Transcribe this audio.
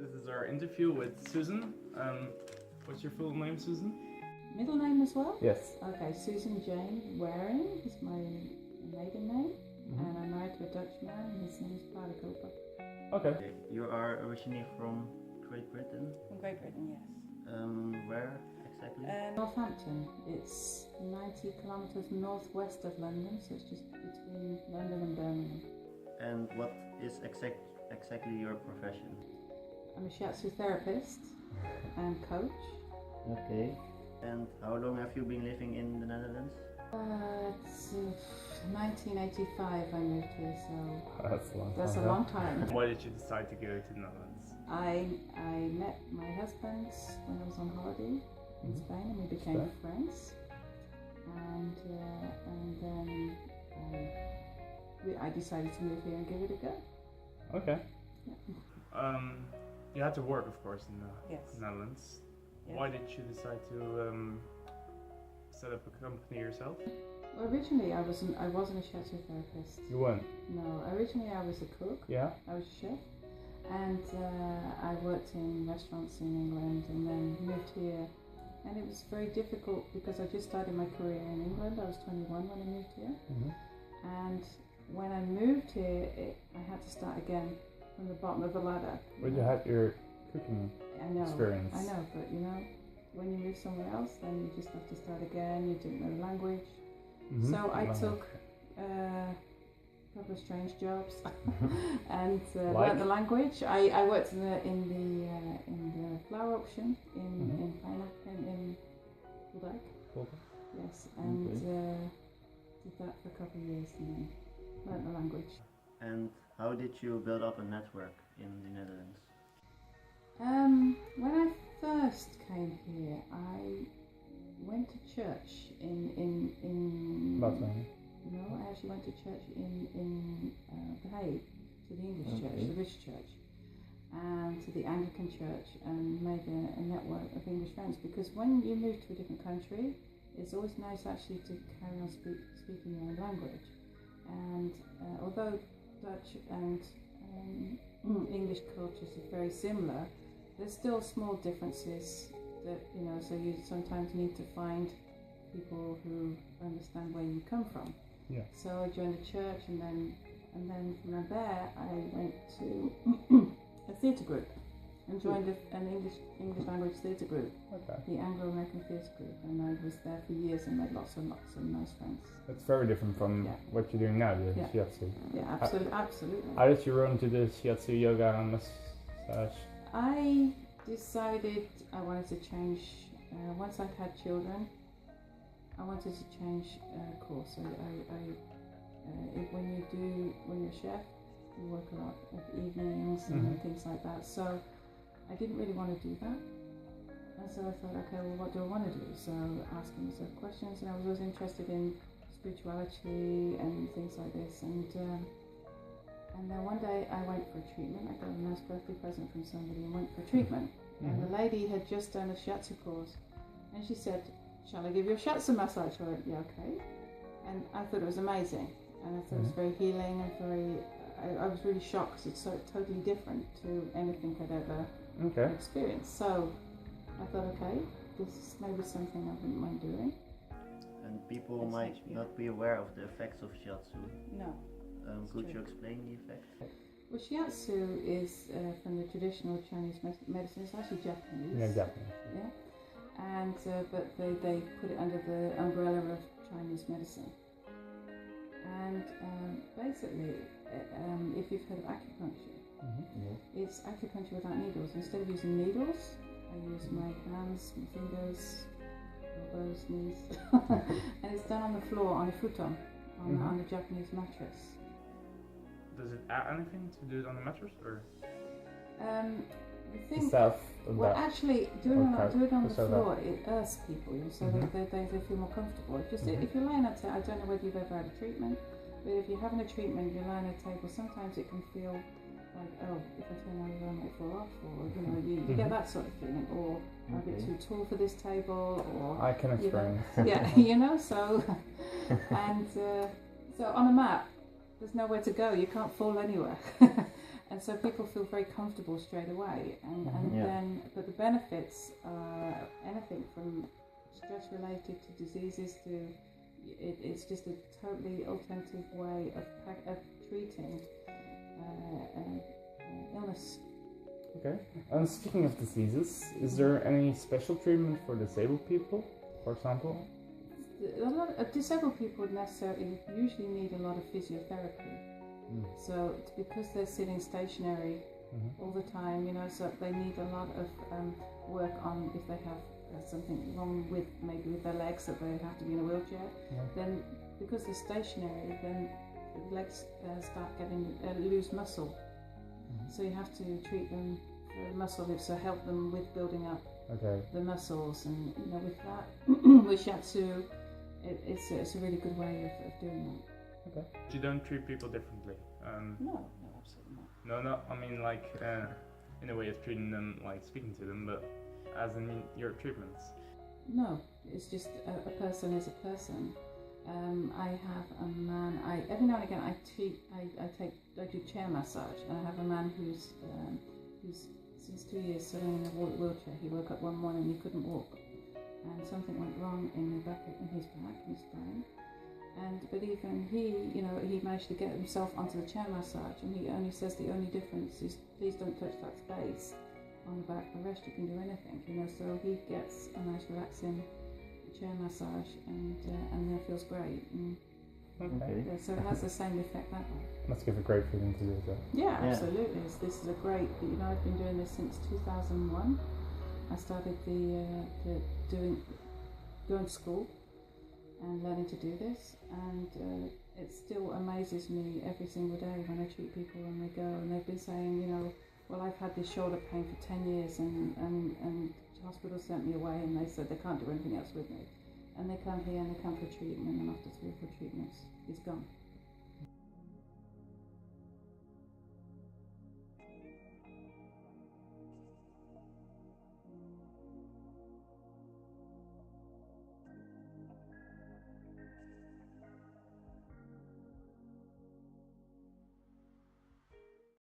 This is our interview with Susan. What's your full name, Susan? Middle name as well? Yes. Okay, Susan Jane Wareing is my maiden name, and I'm married to a Dutch man, and his name is Paardenkoper. Okay. You are originally from Great Britain. From Great Britain, yes. Where exactly? Northampton. It's 90 kilometres northwest of London, so it's just between London and Birmingham. And what is exactly your profession? I'm a shiatsu therapist and coach. Okay. And how long have you been living in the Netherlands? It's 1985 I moved here, so That's a long time. that's a long time. Why did you decide to go to the Netherlands? I met my husband when I was on holiday in Spain, and we became friends. And then I decided to move here and give it a go. Okay. Yeah. You had to work, of course, in the Yes. Netherlands. Yes. Why did you decide to set up a company yourself? Well, originally I wasn't a shiatsu therapist. You won? No, originally I was a cook. Yeah? I was a chef, and I worked in restaurants in England, and then moved here. And it was very difficult because I just started my career in England. I was 21 when I moved here, and when I moved here, I had to start again from the bottom of the ladder. Where'd you have your cooking experience? I know, but when you move somewhere else, then you just have to start again. You didn't know the language. So I took a couple of strange jobs and learned the language. I worked in the flower auction in Veld. Yes, and did that for a couple of years and then learned the language. And how did you build up a network in the Netherlands? When I first came here, I went to church in Wateringse. No, I actually went to church in The Hague, to the English church, the British church, and to the Anglican church, and made a network of English friends. Because when you move to a different country, it's always nice actually to carry on speaking your own language. And although Dutch and English cultures are very similar, there's still small differences that, so you sometimes need to find people who understand where you come from. Yeah. So I joined the church, and then from there I went to a theatre group and joined an English language theatre group, the Anglo-American Theatre Group, and I was there for years and made lots of nice friends. That's very different from what you're doing now, the shiatsu. Yeah, absolutely. How did you run to the shiatsu yoga and massage? I decided I wanted to change, once I'd had children, I wanted to change course. So when you're a chef, you work a lot of evenings and things like that. So I didn't really want to do that. And so I thought, okay, well, what do I want to do? So asking myself questions, and I was always interested in spirituality and things like this. And then one day I went for a treatment. I got a nice birthday present from somebody and went for a treatment. And the lady had just done a shiatsu course, and she said, "Shall I give you a shiatsu massage?" I went, "Yeah, okay." And I thought it was amazing, and I thought it was very healing and very. I was really shocked because it's so totally different to anything I'd ever experienced. So I thought, okay, this is maybe something I wouldn't mind doing. And people might not be aware of the effects of shiatsu. No. Could you explain the effects? Well, shiatsu is from the traditional Chinese medicine. It's actually Japanese. Yeah, Japanese. Yeah. And but they put it under the umbrella of Chinese medicine. And basically, if you've heard of acupuncture, it's acupuncture without needles. Instead of using needles, I use my hands, my fingers, elbows, knees, and it's done on the floor on a futon, on the Japanese mattress. Does it add anything to do it on the mattress, or? The thing, well, actually, do it on the floor. It earths people, so they feel more comfortable. Just if you're lying at I don't know whether you've ever had a treatment, but if you're having a treatment, you're lying at a table. Sometimes it can feel like, oh, if I turn over, I might fall off, or you get that sort of feeling, or I'm a bit too tall for this table, or I can experience. So and so on a mat, there's nowhere to go. You can't fall anywhere. and so people feel very comfortable straight away, and Yeah. then but the benefits are anything from stress related to diseases to it's just a totally alternative way of treating illness. Okay. And speaking of diseases, is there any special treatment for disabled people, for example? A lot of disabled people usually need a lot of physiotherapy. So it's because they're sitting stationary all the time, so they need a lot of work on if they have something wrong with maybe with their legs, that they have to be in a wheelchair. Then because they're stationary, then the legs start lose muscle. So you have to treat them for muscle lift, so help them with building up the muscles, and with that with shiatsu, it's a really good way of doing that. Okay. You don't treat people differently. No, absolutely not. No. I mean, like in a way of treating them, like speaking to them, but as in your treatments. No, it's just a person is a person. I have a man. Every now and again I do chair massage, and I have a man who's since 2 years sitting in a wheelchair. He woke up one morning and he couldn't walk, and something went wrong in his brain. But even he managed to get himself onto the chair massage, and he only says the only difference is please don't touch that space on the back. The rest you can do anything, So he gets a nice relaxing chair massage, and then feels great. Okay. So it has the same effect that way. Must give a great feeling to do that. Yeah, absolutely. This is a great. I've been doing this since 2001. I started going to school and learning to do this, and it still amazes me every single day when I treat people when they go, and they've been saying, well, I've had this shoulder pain for 10 years, and hospital sent me away, and they said they can't do anything else with me, and they come here and they come for treatment, and after 3 or 4 treatments, it's gone.